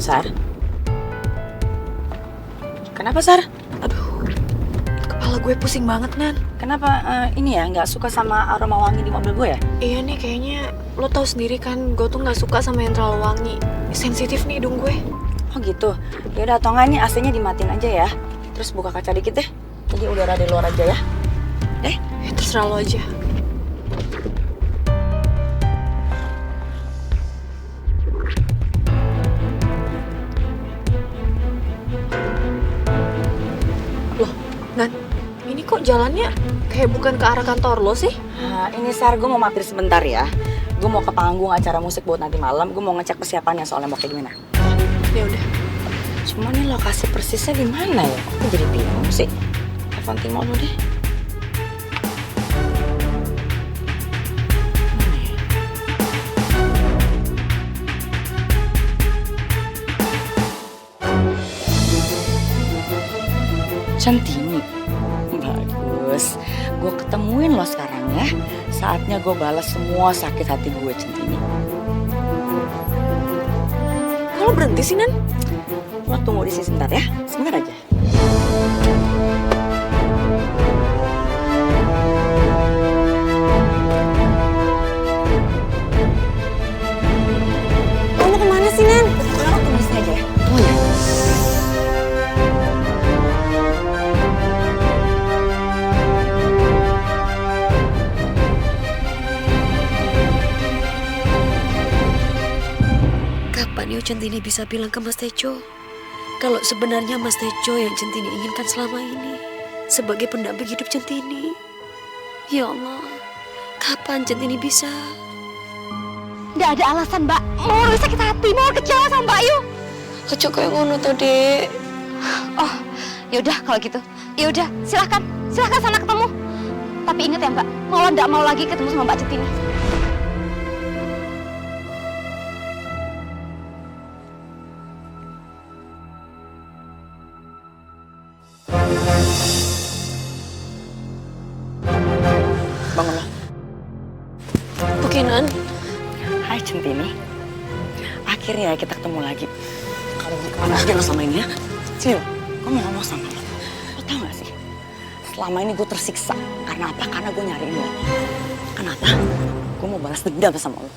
Sar? Kenapa, Sar? Aduh, kepala gue pusing banget, Nan. Kenapa ini ya nggak suka sama aroma wangi di mobil gue ya? Iya nih, kayaknya lo tahu sendiri kan, gue tuh nggak suka sama yang terlalu wangi. Sensitif nih hidung gue. Oh gitu. Ya udah, atau nggak nih AC-nya dimatiin aja ya. Terus buka kaca dikit deh. Jadi udara di luar aja ya. Ya terserah lo aja. Loh, Nan, ini kok jalannya kayak bukan ke arah kantor lo sih? Nah, ini Sar, gue mau mampir sebentar ya. Gue mau ke panggung acara musik buat nanti malam. Gue mau ngecek persiapannya soalnya mau kayak gimana. Ya udah. Cuma nih lokasi persisnya di mana ya? Aku jadi bingung sih. Telepon Timo dulu deh. Centini, bagus. Gue ketemuin lo sekarang ya. Saatnya gue balas semua sakit hati gue, Centini. Kalau berhenti sih, Nan? Lo tunggu di sini sebentar ya, sebentar aja. Lo mau kemana sih, Nan? Lo tunggu di sini aja ya. Oh ya. Kapan ya Centini bisa bilang ke Mas Tejo kalau sebenarnya Mas Tejo yang Centini inginkan selama ini sebagai pendamping hidup Centini? Ya Allah, kapan Centini bisa? Nggak ada alasan, Mbak. Mau sakit hati, mau kecewa sama Mbak Ayu. Ojo kayak ngono tuh, Dek. Oh, yaudah kalau gitu. Yaudah, silahkan sana ketemu. Tapi ingat ya, Mbak, Mawar nggak mau lagi ketemu sama Mbak Centini. Bangun lo. Oke, Nan. Hai Centini. Akhirnya kita ketemu lagi. Kamu kemana aja lo sama ini ya? Sini lo, gue mau ngomong sama lo. Lo tau gak sih? Selama ini gue tersiksa. Karena apa? Karena gue nyariin lo. Kenapa? Gue mau balas dendam sama lo.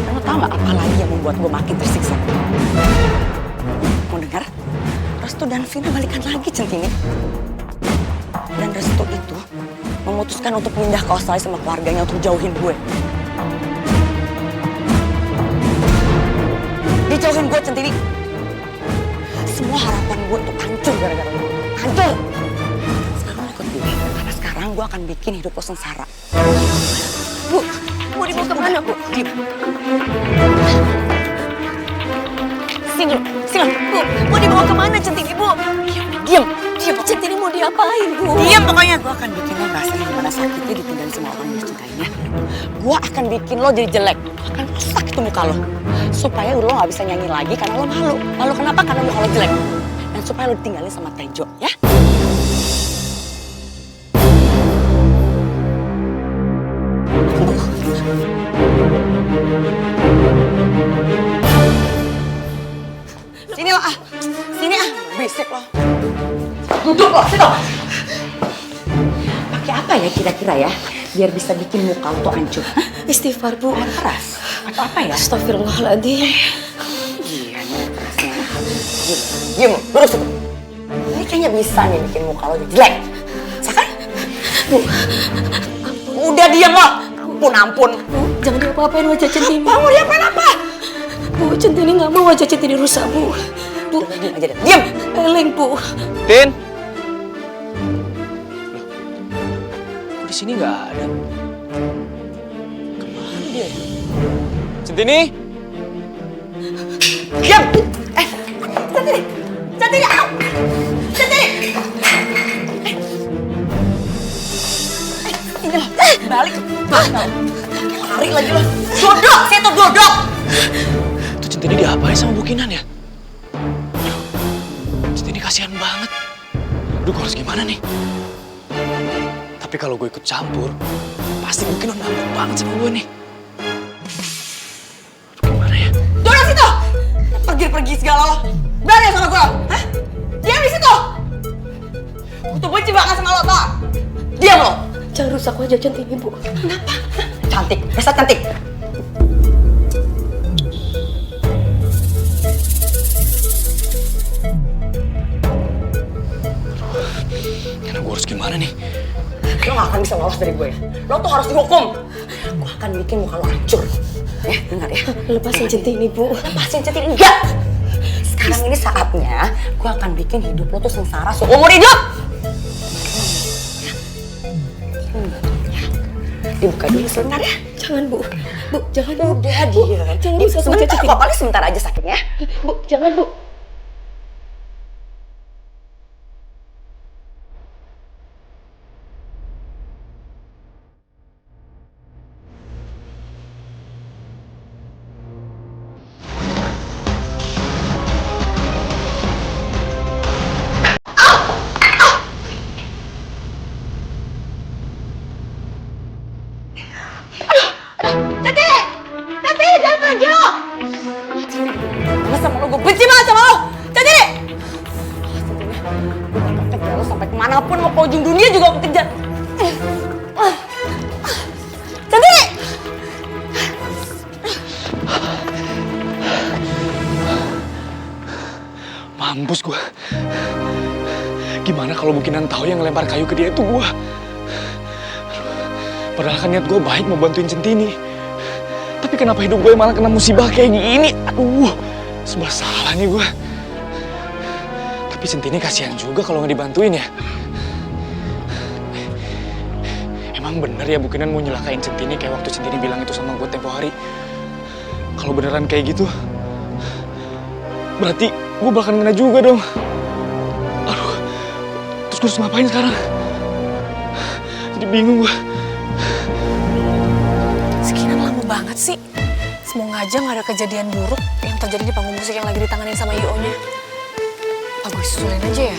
Dan lo tau gak apa lagi yang membuat gue makin tersiksa? Mau dengar? Restu dan Vina balikan lagi, Centini. Dan Restu itu memutuskan untuk pindah ke Australia sama keluarganya untuk jauhin gue. Dijauhin gue, Centini. Semua harapan gue tuh hancur gara-gara gue. Hancur! Sekarang lo ikut gue, karena sekarang gue akan bikin hidup lo sengsara. Bu, mau dibawa kemana, Bu? Diam. Sini, Bu. Mau dibawa kemana Centini, Bu? Diam. Centini mau diapain, Bu? Diam pokoknya. Gue akan bikin lo ngerasain gimana sakitnya ditinggalin sama orang yang dicintainya. Gue akan bikin lo jadi jelek. Gue akan rusak itu muka lo. Supaya lo gak bisa nyanyi lagi karena lo malu. Malu kenapa? Karena muka lo jelek. Dan supaya lo ditinggalin sama Tejo, ya? Sini lo, Sini Berisik lo. Duduk lo, situ. Pakai apa ya kira-kira ya? Biar bisa bikin muka lo tuh hancur. Istighfar, Bu. Air keras? Atau apa ya? Astagfirullahaladzim. Iya, air kerasnya. Diam, lurus itu. Ini kayaknya bisa nih bikin muka lo jadi jelek. Bisa kan? Bu, Udah diam lo. Ampun. Bu, jangan diapa-apain wajah Centini. Apa? Mau diapain apa? Bu, Centini nggak mau wajah Centini rusak, Bu. Bu, Diam aja deh. Diam. eleng, Bu. Tin. Kok di sini nggak ada? Kemana dia? Centini? Diam. Centini. Centini. Centini. Ini lo. Balik. Lari lagi lo. Dodok. Saya tuh dodok. Tuh Centini diapain sama Bu Kinan ya? Centini kasihan banget. Aduh, gue harus gimana nih? Tapi kalau gue ikut campur, pasti Bu Kinan ngambek banget sama gue nih. pergi segala lo. Berani sama gue? Hah? Diam di situ. Gue tuh benci banget sama lo, tau? Diam lo. Jangan rusak wajah Centini, Bu. Kenapa? Cantik, dasar cantik. Karena gue harus gimana nih? Lo gak akan bisa lolos dari gue ya. Lo tuh harus dihukum. Gue akan bikin muka lo hancur. Ya, dengar ya. Lepasin Centini, Bu. Lepasin Centini, enggak. Sekarang ini saatnya gue akan bikin hidup lo tuh sengsara seumur hidup. Dibuka dulu sebentar ya. Jangan, Bu. Bu, jangan, Bu. Udah dia. Jangan rusak wajah Sebentar Centini. kok, paling sebentar aja sakitnya. Bu, jangan, Bu. Masa sama lo, gue benci banget sama lo. Centini! Gue bakal kejar lo sampai kemanapun, mau ke ujung dunia juga aku kejar. Centini! Mampus gue. Gimana kalau Bukinan tahu yang ngelempar kayu ke dia itu gue? Padahal kan niat gue baik mau bantuin Centini. Tapi kenapa hidup gue malah kena musibah kayak gini? Aduh, serba salah nih gue. Tapi Centini kasihan juga kalau nggak dibantuin ya. Emang bener ya Bukinan mau nyelakain Centini kayak waktu Centini bilang itu sama gue tempo hari. Kalau beneran kayak gitu, berarti gue bakal kena juga dong. Aduh, terus gue harus ngapain sekarang? Jadi bingung gue. Sekian lama banget sih. Semoga aja gak ada kejadian buruk yang terjadi di panggung musik yang lagi ditanganin sama IO-nya. Apa gue susulin aja ya?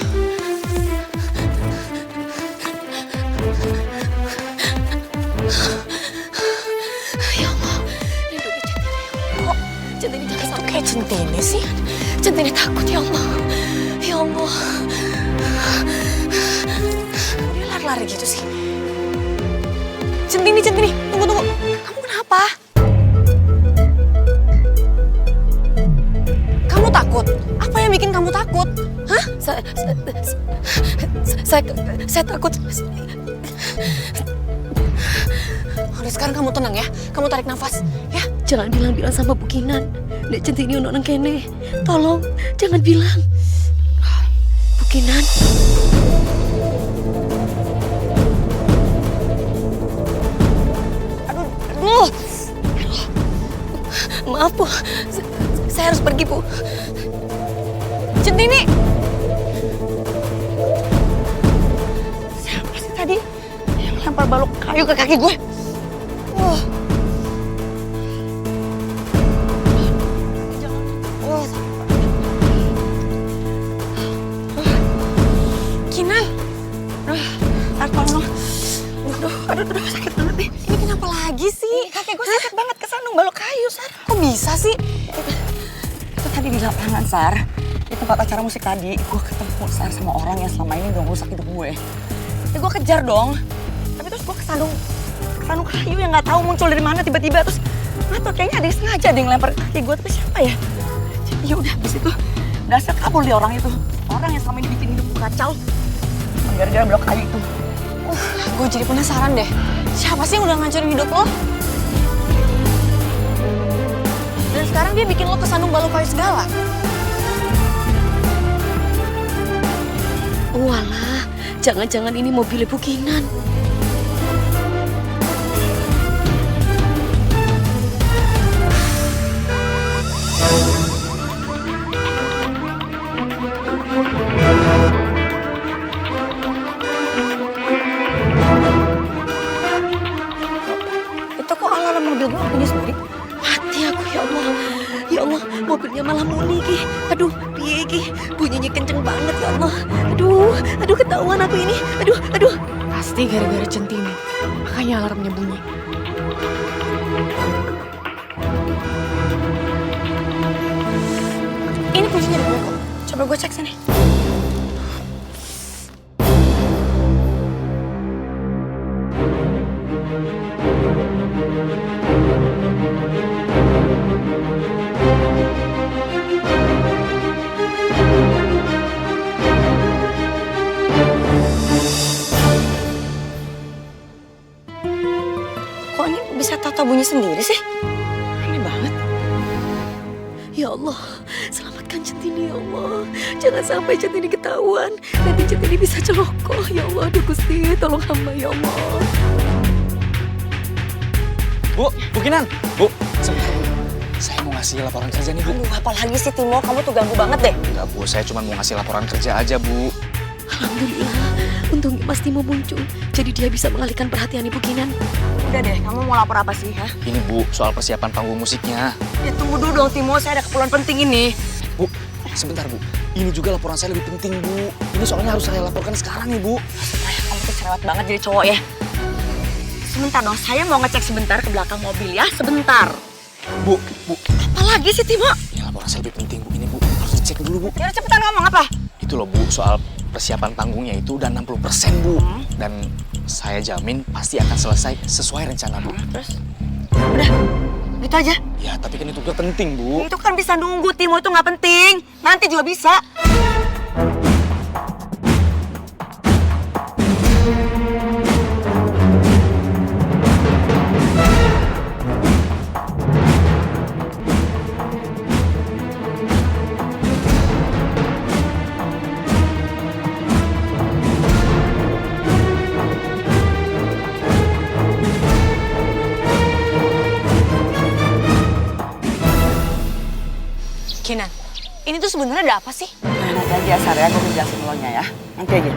Ya Allah, lindungi Centini. Kok Centini jangan Itu sampai kayak Centini sih. Centini takut, ya Allah. Ya Allah. Kok dia lari-lari gitu sih? Centini, tunggu. Kamu kenapa? Kamu takut? Apa yang bikin kamu takut? Hah? Saya takut. Udah sekarang kamu tenang ya. Kamu tarik nafas, ya. Jangan bilang-bilang sama Bukinan. Nek Centini orang kene. Tolong, jangan bilang. Bukinan. Aduh. Maaf, Bu. Saya harus pergi, Bu. Centini! Siapa sih tadi yang lempar balok kayu ke kaki gue? Kinan! Tolong. Aduh, sakit banget nih. Ini kenapa lagi sih? Kaki gue sakit banget kesandung balok kayu, Sar. Kok bisa sih? Itu tadi di lapangan, Sar. Di tempat acara musik tadi, gue ketemu Sar sama orang yang selama ini udah ngerusak hidup gue. Ya gue kejar dong. Tapi terus gue kesandung kayu yang nggak tahu muncul dari mana tiba-tiba. Terus nggak tau, kayaknya ada yang sengaja ada yang ngelempar kaki gue. Tapi siapa ya? Ya udah, habis itu dasar kabur dia orang itu. Orang yang selama ini bikin hidup gue kacau. Gara-gara balok kayu itu. Gue jadi penasaran deh. Siapa sih yang udah ngancurin hidup lo? Dan sekarang dia bikin lo kesandung balok kayu segala. Walah, jangan-jangan ini mobil Bukinan. Itu kok alarm mobil gue bunyi sendiri? Mati aku, ya Allah. Ya Allah, mobilnya malah muni, Ki. Aduh, piye, Ki? Bunyinya kenceng banget, ya Allah. Aduh, ketahuan aku ini. Aduh. Pasti gara-gara Centini. Makanya alarmnya bunyi. kuncinya di gue kok. Coba gue cek sini. Kok ini bisa tato bunyi sendiri sih? Aneh banget. Ya Allah, selamatkan Centini ya Allah. Jangan sampai Centini ketahuan. Nanti Centini bisa celoko. Ya Allah, aduh Gusti, tolong hamba ya Allah. Bu Kinan. Bu, sebentar Bu. Saya mau ngasih laporan kerja nih Bu. Aduh, apalagi sih Timo, kamu tuh ganggu banget deh. Enggak Bu, saya cuma mau ngasih laporan kerja aja Bu. Alhamdulillah, untungnya Mas Timo muncul. Jadi dia bisa mengalihkan perhatian Ibu Kinan. Udah deh, kamu mau lapor apa sih, ha? Ini Bu, soal persiapan panggung musiknya. Ya tunggu dulu dong Timo, saya ada keperluan penting ini. Bu, sebentar Bu. Ini juga laporan saya lebih penting Bu. Ini soalnya harus saya laporkan sekarang nih Bu. Kayak kamu tuh cerewet banget jadi cowok ya. Sebentar dong, saya mau ngecek sebentar ke belakang mobil ya, sebentar. Bu. Apalagi sih Timo? Ini laporan saya lebih penting Bu. Ini Bu, harus dicek dulu Bu. Ya cepetan ngomong apa? Itu loh Bu, soal persiapan panggungnya itu udah 60% Bu. Dan saya jamin pasti akan selesai sesuai rencana Bu. Terus? Udah, gitu aja. Ya, tapi kan itu udah penting Bu. Itu kan bisa nunggu, Timo itu nggak penting. Nanti juga bisa. Kinan, ini tuh sebenarnya ada apa sih? Nah, nanti aja Sarah, aku ngejelasin lo nya ya. Nanti aja.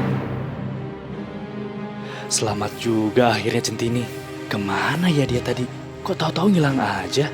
Selamat juga akhirnya Centini. Kemana ya dia tadi? Kok tahu-tahu ngilang aja?